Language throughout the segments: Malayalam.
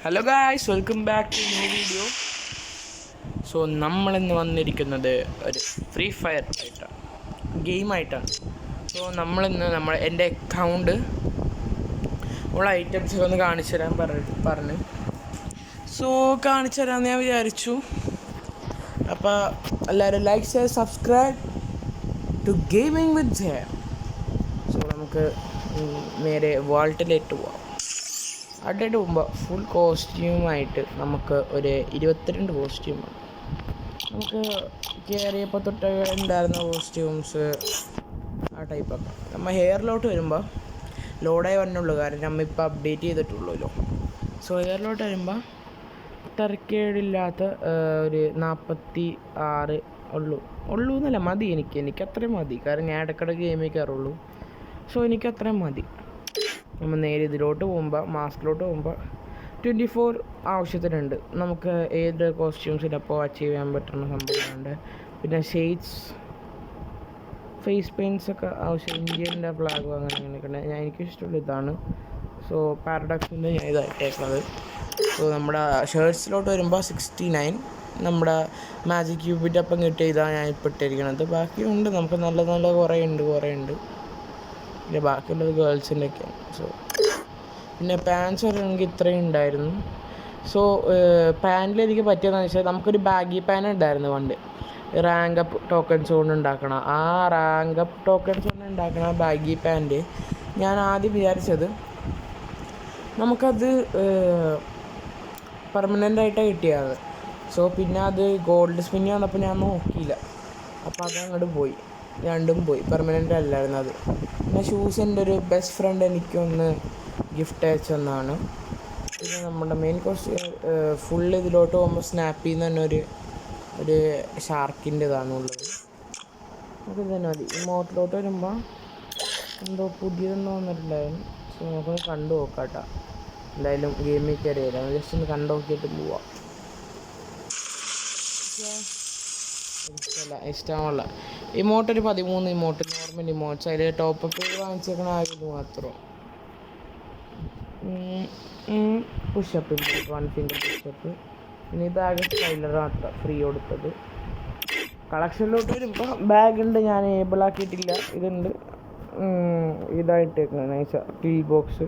Hello guys, welcome back to new video. So നമ്മളിന്ന് വന്നിരിക്കുന്നത് ഒരു ഫ്രീ ഫയർ ആയിട്ടാണ്, ഗെയിമായിട്ടാണ്. സോ നമ്മളിന്ന് എൻ്റെ അക്കൗണ്ട് ഉള്ള ഐറ്റംസ് ഒന്ന് കാണിച്ചു തരാൻ പറഞ്ഞ് സോ കാണിച്ചു തരാമെന്ന് ഞാൻ വിചാരിച്ചു. അപ്പോൾ എല്ലാവരും like share subscribe to gaming with Jaya. So നമുക്ക് നേരെ വാൾട്ടിലേക്ക് പോവാം. അവിടേട്ട് പോകുമ്പോൾ ഫുൾ കോസ്റ്റ്യൂമായിട്ട് നമുക്ക് ഒരു 22 കോസ്റ്റ്യൂമാണ് നമുക്ക് കയറിയപ്പോൾ തൊട്ട് ഉണ്ടായിരുന്ന കോസ്റ്റ്യൂംസ്, ആ ടൈപ്പൊക്കെ. നമ്മൾ ഹെയറിലോട്ട് വരുമ്പോൾ ലോഡായി വന്നുള്ളൂ, കാരണം നമ്മൾ ഇപ്പോൾ അപ്ഡേറ്റ് ചെയ്തിട്ടുള്ളൂല്ലോ. സോ ഹെയറിലോട്ട് വരുമ്പോൾ തരക്കേടില്ലാത്ത ഒരു 46 ഉള്ളൂ എന്നല്ല, മതി എനിക്ക് അത്രയും മതി, കാരണം ഞാൻ ഇടയ്ക്കിടയ്ക്ക് ഗെയിമിൽ കയറുള്ളൂ. സോ എനിക്ക് അത്രയും മതി. നമ്മൾ നേരെ ഇതിലോട്ട് പോകുമ്പോൾ, മാസ്കിലോട്ട് പോകുമ്പോൾ 24 ആവശ്യത്തിനുണ്ട്. നമുക്ക് ഏത് കോസ്റ്റ്യൂംസിലപ്പോൾ അച്ചീവ് ചെയ്യാൻ പറ്റുന്ന സംഭവങ്ങളുണ്ട്. പിന്നെ ഷെയ്ഡ്സ്, ഫേസ് പെയിൻറ്റ്സൊക്കെ ആവശ്യം, ഇന്ത്യൻ്റെ ഫ്ലാഗും അങ്ങനെയൊക്കെ ഉണ്ട്. എനിക്ക് ഇഷ്ടമുള്ള ഇതാണ്. സോ പാരഡോക്സിൻ്റെ ഞാൻ ഇതായിട്ടേക്കുന്നത്. സോ നമ്മുടെ ഷർട്ട്സിലോട്ട് വരുമ്പോൾ 69, നമ്മുടെ മാജിക് ക്യൂബിൻ്റെ ഒപ്പം കിട്ടിയ ഇതാണ് ഞാൻ ഇപ്പോൾ ഇട്ടിരിക്കുന്നത്. ബാക്കിയുണ്ട്, നമുക്ക് നല്ല നല്ല കുറേ ഉണ്ട്. പിന്നെ ബാക്കിയുള്ളത് ഗേൾസിൻ്റെ ഒക്കെയാണ്. സോ പിന്നെ പാൻസ് പറയുകയാണെങ്കിൽ ഇത്രയും ഉണ്ടായിരുന്നു. സോ പാൻറ്റിൽ എനിക്ക് പറ്റിയതെന്ന് വെച്ചാൽ, നമുക്കൊരു ബാഗി പാൻ ഉണ്ടായിരുന്നു പണ്ട്, റാങ്ക് അപ്പ് ടോക്കൺസ് കൊണ്ട് ഉണ്ടാക്കണം. ആ റാങ്ക് അപ്പ് ടോക്കൺസ് കൊണ്ട് ഉണ്ടാക്കണ ബാഗി പാൻറ്റ് ഞാൻ ആദ്യം വിചാരിച്ചത് നമുക്കത് പെർമനൻ്റായിട്ടാണ് കിട്ടിയത്. സോ പിന്നെ അത് ഗോൾഡ് സ്പിന്ന് വന്നപ്പോൾ ഞാൻ നോക്കിയില്ല, അപ്പോൾ അതങ്ങോട്ട് പോയി, രണ്ടും പോയി, പെർമനൻ്റ് അല്ലായിരുന്നു അത്. പിന്നെ ഷൂസ് എൻ്റെ ഒരു ബെസ്റ്റ് ഫ്രണ്ട് എനിക്കൊന്ന് ഗിഫ്റ്റ് അയച്ചെന്നാണ്. പിന്നെ നമ്മുടെ മെയിൻ കോസ്റ്റ്യൂം ഫുൾ ഇതിലോട്ട് പോകുമ്പോൾ സ്നാപ്പിൽ നിന്ന് തന്നെ ഒരു ഷാർക്കിൻ്റെ ഇതാണ് ഉള്ളത്. നമുക്ക് ഇത് തന്നെ മതി. ഈ മോട്ടിലോട്ട് വരുമ്പോൾ എന്തോ പുതിയതെന്ന് തോന്നിട്ടുണ്ടായിരുന്നു. സോ നമുക്കൊന്ന് കണ്ടു നോക്കാം കേട്ടോ. എന്തായാലും ഗെയിമിൽ കയറിയില്ല, ജസ്റ്റ് ഒന്ന് കണ്ടു നോക്കിയിട്ട് പോവാം. ഇഷ്ടമുള്ള ഇമോട്ട് ഒരു 13 ഇമോട്ട്, നോർമൽ ഇമോട്ട്സ്. അതിൽ ടോപ്പപ്പ് വാങ്ങിച്ചേക്കണ ആയത് മാത്രം. Pushup emote, 1 finger pushup. പിന്നെ ഇതാകെ സ്പൈലറാണ് ഫ്രീ കൊടുത്തത്. കളക്ഷനിലോട്ട് വരുമ്പോൾ ബാഗ് ഉണ്ട്, ഞാൻ ഏബിൾ ആക്കിയിട്ടില്ല. ഇതുണ്ട്, ഇതായിട്ടേക്കുന്നത് നൈസ ടീൽ ബോക്സ്,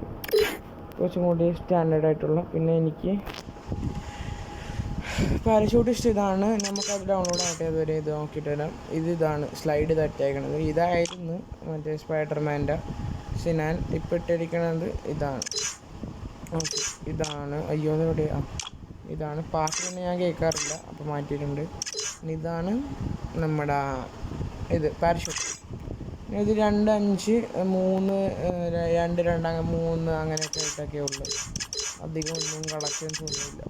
കുറച്ചും കൂടി സ്റ്റാൻഡേർഡ് ആയിട്ടുള്ള. പിന്നെ എനിക്ക് പാരഷൂട്ട് ഇഷ്ടം ഇതാണ്. നമുക്കത് ഡൗൺലോഡ് ആയിട്ട് അതുവരെ ഇത് നോക്കിയിട്ട് വരാം. ഇതാണ് സ്ലൈഡ് തട്ടേക്കണത്. ഇതായിരുന്നു മറ്റേ സ്പൈഡർമാൻ്റെ. പക്ഷെ ഞാൻ ഇപ്പോൾ ഇട്ടിരിക്കണത് ഇതാണ്. ഓക്കെ, ഇതാണ്. അയ്യോ എവിടെ ഇതാണ്. പാട്ട് തന്നെ ഞാൻ കേൾക്കാറില്ല, അപ്പോൾ മാറ്റിയിട്ടുണ്ട്. ഇതാണ് നമ്മുടെ ഇത് പാരഷൂട്ട്. ഇത് 2, 5, 3, 2, 2, 3 അങ്ങനെയൊക്കെ ആയിട്ടൊക്കെ ഉള്ളു. അധികം ഒന്നും കളക്ഷൻസ് ഒന്നുമില്ല.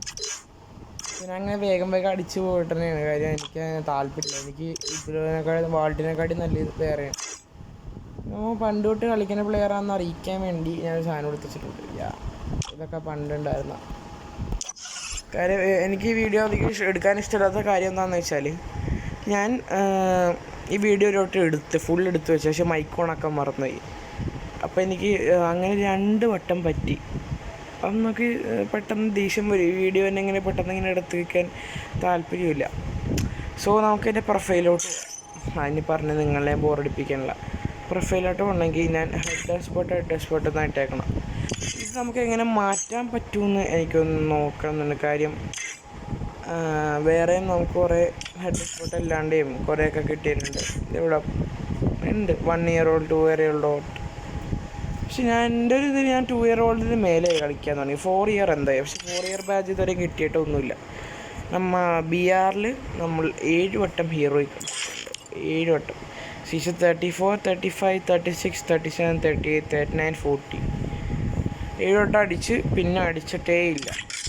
പിന്നെ അങ്ങനെ വേഗം അടിച്ച് പോയിട്ട് തന്നെയാണ് കാര്യം. എനിക്ക് താല്പര്യമില്ല. എനിക്ക് ഇതിനേക്കാളും വാൾട്ടിനെക്കാട്ടി നല്ലത് വേറെയാണ്. നമ്മൾ പണ്ട് തൊട്ട് കളിക്കുന്ന പ്ലെയറാണെന്ന് അറിയിക്കാൻ വേണ്ടി ഞാൻ സാധനം കൊടുത്തിട്ടുണ്ട്. ഇതൊക്കെ പണ്ടുണ്ടായിരുന്ന കാര്യം. എനിക്ക് ഈ വീഡിയോ അധികം എടുക്കാൻ ഇഷ്ടമില്ലാത്ത കാര്യം എന്താണെന്ന് വെച്ചാൽ, ഞാൻ ഈ വീഡിയോയിലോട്ട് ഫുൾ എടുത്ത് വെച്ചു, പക്ഷേ മൈക്ക് ഓണാക്കാൻ മറന്നുപോയി. അപ്പോൾ എനിക്ക് അങ്ങനെ 2 വട്ടം പറ്റി. അപ്പം നമുക്ക് പെട്ടെന്ന് ദേഷ്യം വരും. ഈ വീഡിയോ തന്നെ ഇങ്ങനെ പെട്ടെന്ന് ഇങ്ങനെ എടുത്ത് വയ്ക്കാൻ താല്പര്യമില്ല. സോ നമുക്ക് എൻ്റെ പ്രൊഫൈലോട്ട്, അതിന് പറഞ്ഞ് നിങ്ങളെ ബോറടിപ്പിക്കാനുള്ള പ്രൊഫൈലോട്ട് പോകണമെങ്കിൽ ഞാൻ ഹെഡ് ഡാഷ്ബോർഡ് എന്നായിട്ടേക്കണം. ഇത് നമുക്ക് എങ്ങനെ മാറ്റാൻ പറ്റുമെന്ന് എനിക്കൊന്ന് നോക്കണമെന്നുണ്ട്. കാര്യം വേറെയും നമുക്ക് കുറേ ഹെഡ് ഡാഷ്ബോർഡ് അല്ലാണ്ടേയും കുറേയൊക്കെ കിട്ടിയിട്ടുണ്ട്. ഇവിടെ ഉണ്ട് 1 ഇയർ ഓൾഡ്, 2 ഇയർ ഓൾഡ്. പക്ഷെ എൻ്റെ ഒരു ഇത് ഞാൻ 2 ഇയർ ഓൾഡിന് മേലെ കളിക്കാൻ തുടങ്ങി. 4 ഇയർ എന്തായി, പക്ഷെ 4 ഇയർ ബാച്ച് ഇതുവരെ കിട്ടിയിട്ടൊന്നുമില്ല. BR നമ്മൾ 7 വട്ടം ഹീറോയ്ക്ക് 7 വട്ടം സീസൺ 34, 35, 36, 37, 38, 39, 40 7 വട്ടം അടിച്ച്, പിന്നെ അടിച്ചിട്ടേ ഇല്ല.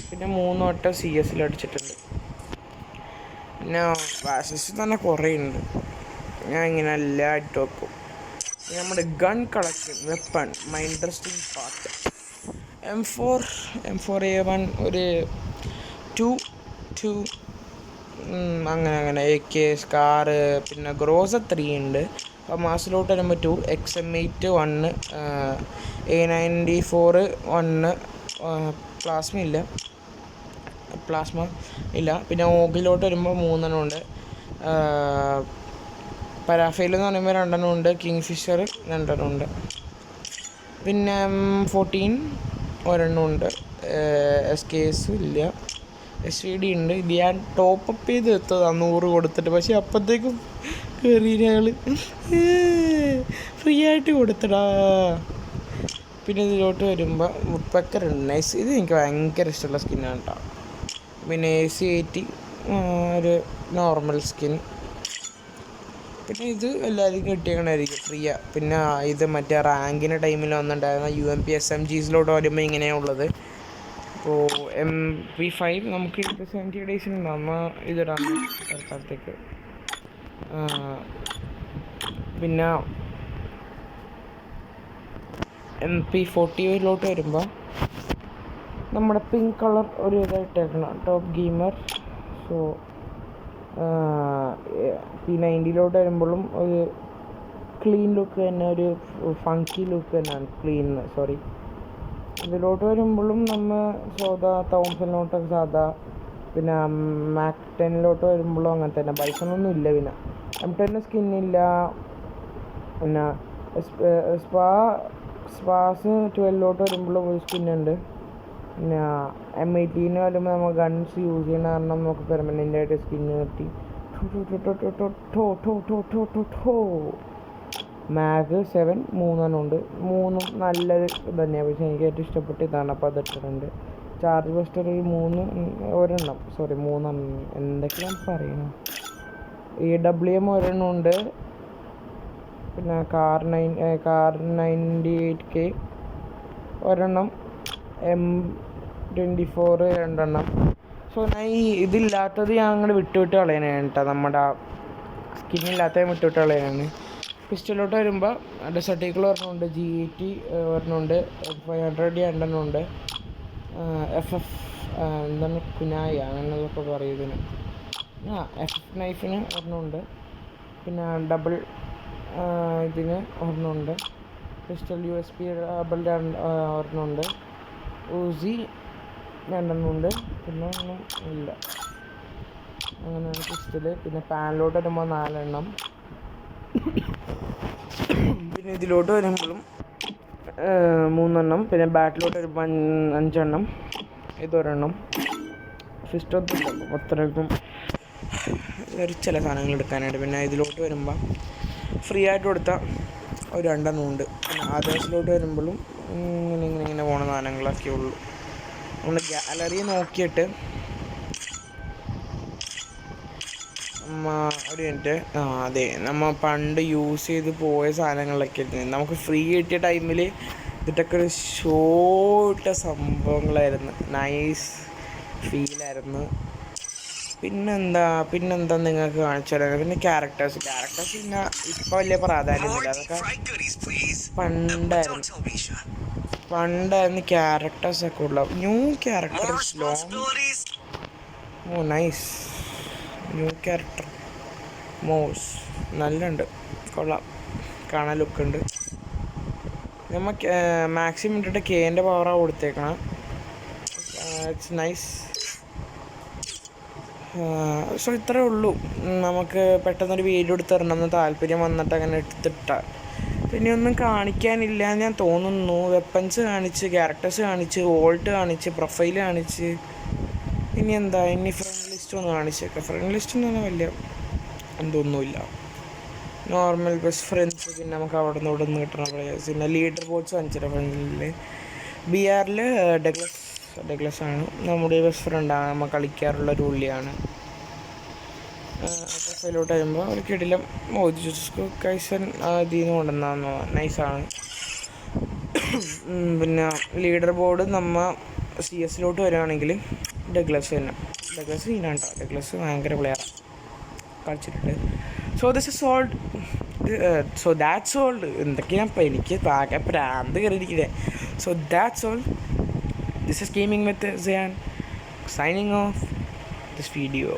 പിന്നെ 3 വട്ടം CS അടിച്ചിട്ടുണ്ട്. പിന്നെ വാസസ് തന്നെ കുറേ ഉണ്ട്. ഞാൻ ഇങ്ങനെ എല്ലാം ഇട്ട് വെക്കും. നമ്മുടെ gun collection, weapon, my interesting part, M4A1 ഒരു 2 അങ്ങനെ AK സ്കാറ്. പിന്നെ ഗ്രോസ 3 ഉണ്ട്. അപ്പോൾ മാസിലോട്ട് വരുമ്പോൾ 2, XM8 1, A94 1, പ്ലാസ്മ ഇല്ല, പ്ലാസ്മ ഇല്ല. പിന്നെ ഓഗിലോട്ട് വരുമ്പോൾ 3 ഉണ്ട്. പരാഫെയിൽ എന്ന് പറയുമ്പോൾ 2 ഉണ്ട്. കിങ് ഫിഷർ 2 ഉണ്ട്. പിന്നെ 14 1 എസ് കെ എസ് ഇല്ല. എസ് വി ഡി ഉണ്ട്. ഇത് ഞാൻ ടോപ്പപ്പ് ചെയ്ത് എത്തതാണ് 100 കൊടുത്തിട്ട്. പക്ഷെ അപ്പോഴത്തേക്കും കയറി ഞങ്ങൾ ഫ്രീ ആയിട്ട് കൊടുത്തടാ. പിന്നെ ഇതിലോട്ട് വരുമ്പോൾ മുപ്പക്കർ ഉണ്ട്. നൈസ്. ഇത് എനിക്ക് ഭയങ്കര ഇഷ്ടമുള്ള സ്കിന്നാണ് കേട്ടോ. പിന്നെ AC-80 ഒരു നോർമൽ സ്കിൻ. പിന്നെ ഇത് എല്ലാവർക്കും കിട്ടിയേക്കണായിരിക്കും ഫ്രീയാണ്. പിന്നെ ഇത് മറ്റേ റാങ്കിൻ്റെ ടൈമിൽ വന്നിട്ടുണ്ടായിരുന്ന UMP SMGസിലോട്ട് വരുമ്പോൾ ഇങ്ങനെയാണ് ഉള്ളത്. അപ്പോൾ MP5 നമുക്ക് 70 ഡേയ്സിനുണ്ടാവും. നമ്മൾ ഇതിടാം തൽക്കാലത്തേക്ക്. പിന്നെ MP40 വരുമ്പോൾ നമ്മുടെ പിങ്ക് കളർ ഒരു ഇതായിട്ടേക്കണം ടോപ്പ് ഗെയിമർ. സോ P90 വരുമ്പോഴും ഒരു ക്ലീൻ ലുക്ക് തന്നെ, ഒരു ഫങ്കി ലുക്ക് തന്നെയാണ്. ഇതിലോട്ട് വരുമ്പോഴും നമ്മൾ സാധാ 1000 സാധാ. പിന്നെ Mac 10 വരുമ്പോഴും അങ്ങനെ തന്നെ. ബൈസണൊന്നും ഇല്ല. പിന്നെ M10 സ്കിന്നില്ല. പിന്നെ സ്പാസ് 12 വരുമ്പോഴും ഒരു സ്കിന്നുണ്ട്. പിന്നെ M18 വരുമ്പോൾ നമ്മൾ ഗൺസ് യൂസ് ചെയ്യുന്ന കാരണം നമുക്ക് പെർമനൻ്റ് ആയിട്ട് സ്കിന്ന് കിട്ടി. മാഗ് 7 3 ഉണ്ട്. 3 നല്ലത് തന്നെയാണ്. പക്ഷേ എനിക്ക് ഏറ്റവും ഇഷ്ടപ്പെട്ട ഇതാണ്. അപ്പോൾ അതിട്ടിട്ടുണ്ട്. ചാർജ് ബസ്റ്റർ 3 എന്തൊക്കെയാണ് പറയണം. AWM 1 ഉണ്ട്. പിന്നെ കാർ 98K 1, M24 2. സോ ഞാൻ ഇതില്ലാത്തത് ഞാൻ അങ്ങോട്ട് വിട്ട് കളയാനാണ് കേട്ടോ. നമ്മുടെ സ്കിന്നില്ലാത്ത വിട്ട് കളയാനാണ്. പിസ്റ്റലോട്ട് വരുമ്പോൾ ഡെസർട്ടിക്കൽ 1 ഉണ്ട്. G80 1 ഉണ്ട്. 500 2 ഉണ്ട്. FF എന്താണ് കുനായ അങ്ങനെയൊക്കെ പറയുന്നതിന് FF നൈഫിന് 1 ഉണ്ട്. പിന്നെ ഡബിൾ ഇതിന് 1 ഉണ്ട്. പിസ്റ്റൽ USB ഡബിൾ 1 ഉണ്ട്. Uzi 2 ഉണ്ട്. പിന്നെ ഒന്നും ഇല്ല. അങ്ങനെയാണ് പിസ്റ്റല്. പിന്നെ പാനിലോട്ട് വരുമ്പോൾ 4. പിന്നെ ഇതിലോട്ട് വരുമ്പോഴും 3. പിന്നെ ബാറ്റിലോട്ട് വരുമ്പോൾ 5. ഇതൊരെണ്ണം. ഫിസ്റ്റൊന്നും അത്രയ്ക്കും ഒരു ചില സാധനങ്ങൾ എടുക്കാനായിട്ട്. പിന്നെ ഇതിലോട്ട് വരുമ്പോൾ ഫ്രീ ആയിട്ട് കൊടുത്ത ഒരു 2 ഉണ്ട്. പിന്നെ അതേഴ്സിലോട്ട് വരുമ്പോഴും ഇങ്ങനെ പോണ സാധനങ്ങളൊക്കെ ഉള്ളൂ. നമ്മൾ ഗാലറി നോക്കിയിട്ട് ഒരു മിനിറ്റ്. അതെ, നമ്മൾ പണ്ട് യൂസ് ചെയ്ത് പോയ സാധനങ്ങളൊക്കെ നമുക്ക് ഫ്രീ കിട്ടിയ ടൈമിൽ ഇതിട്ടൊക്കെ ഒരു ഷോട്ട സംഭവങ്ങളായിരുന്നു. നൈസ് ഫീലായിരുന്നു. പിന്നെന്താ നിങ്ങൾക്ക് കാണിച്ചു തരാം. പിന്നെ ക്യാരക്ടേഴ്സ് പിന്നെ ഇപ്പം വലിയ പ്രാധാന്യമൊന്നുമില്ല. അതൊക്കെ പണ്ടായിരുന്നു ക്യാരക്ടേഴ്സൊക്കെ ഉള്ള. New characters nice. New character മോസ് നല്ലുണ്ട്, കൊള്ളാം, കാണാൻ ലുക്കുണ്ട്. നമ്മൾ മാക്സിമം ഇട്ടിട്ട് Kൻ്റെ പവറാണ് കൊടുത്തേക്കണം. It's nice. സോ ഇത്രേ ഉള്ളൂ. നമുക്ക് പെട്ടെന്നൊരു വീഡിയോ എടുത്തിടണമെന്ന് താല്പര്യം വന്നിട്ട് അങ്ങനെ എടുത്തിട്ടാൽ പിന്നെ ഒന്നും കാണിക്കാനില്ല ഞാൻ തോന്നുന്നു. വെപ്പൺസ് കാണിച്ച്, ക്യാരക്ടേഴ്സ് കാണിച്ച്, വോൾട്ട് കാണിച്ച്, പ്രൊഫൈൽ കാണിച്ച്, ഇനി ഫ്രണ്ട് ലിസ്റ്റ് ഒന്ന് കാണിച്ചേക്കാം. ഫ്രണ്ട് ലിസ്റ്റ് എന്ന് പറഞ്ഞാൽ വലിയ എന്തൊന്നുമില്ല. നോർമൽ ബെസ്റ്റ് ഫ്രണ്ട്സ്, പിന്നെ നമുക്ക് അവിടെ നിന്ന് ഇവിടെ നിന്ന് കിട്ടണ പ്ലേയേഴ്സ്, പിന്നെ ലീഡർ ബോർഡ്സ് കാണിച്ചിട്ട് ഫ്രണ്ടിൽ. BR ഡഗ്ലസ് ആണ് നമ്മുടെ ബെസ്റ്റ് ഫ്രണ്ടാണ്. നമ്മൾ കളിക്കാറുള്ള ഒരു ഉള്ളിയാണ്. പ്രൊഫൈലോട്ട് വരുമ്പോൾ ഒരു കിടിലം കൈസൻ ഇതിന്ന് കൊണ്ടുവന്നാന്ന് നൈസാണ്. പിന്നെ ലീഡർ ബോർഡ് നമ്മൾ CS വരികയാണെങ്കിൽ ഡഗ്ലസ് തന്നെ. ഡഗ്ലസ് സീനാണ് കേട്ടോ. ഡഗ്ലസ് ഭയങ്കര പ്ലെയറാണ്, കളിച്ചിട്ടുണ്ട്. So that's all. എന്തൊക്കെയാണ് ഇപ്പം എനിക്ക് പാക പ്രാന്ത് കയറിയിരിക്കുന്നത്. So that's all. This is Gaming with Zayan, signing off this video.